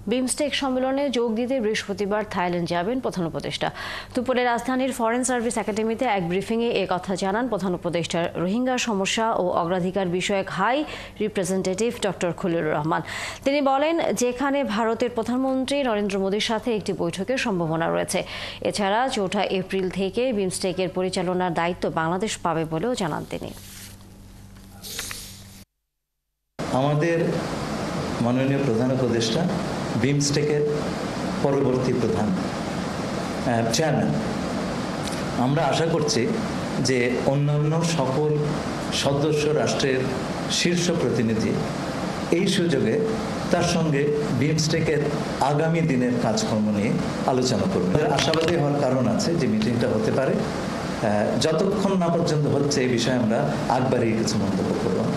বিমস্টেক সম্মেলনে যোগ দিতে বৃহস্পতিবার থাইল্যান্ড যাবেন প্রধান উপদেষ্টা। দুপুরে রাজধানীর ফরেন সার্ভিস একাডেমিতে এক ব্রিফিংয়ে কথা জানান প্রধান উপদেষ্টার রোহিঙ্গা সমস্যা ও অগ্রাধিকার বিষয়ক high representative doctor Khalilur Rahman. তিনি বলেন, যেখানে ভারতের প্রধানমন্ত্রী নরেন্দ্র মোদীর সাথে একটি বৈঠকের সম্ভাবনা রয়েছে। এছাড়া ৪ এপ্রিল থেকে বিমস্টেকের পরিচালনার দায়িত্ব বাংলাদেশ পাবে বলেও জানান তিনি। আমাদের মাননীয় প্রধান উপদেষ্টা বিমস্টেকের পরবর্তী প্রধান চেয়ারম্যান। আমরা আশা করছি যে অন্যান্য সকল সদস্য রাষ্ট্রের শীর্ষ প্রতিনিধি এই সুযোগে তার সঙ্গে বিমস্টেকের আগামী দিনের কাজকর্ম নিয়ে আলোচনা করবেন। আশাবাদী হওয়ার কারণ আছে যে মিটিংটা হতে পারে। যতক্ষণ না পর্যন্ত হচ্ছে এই বিষয়ে আমরা আগ বাড়িয়ে কিছু মন্তব্য করব না।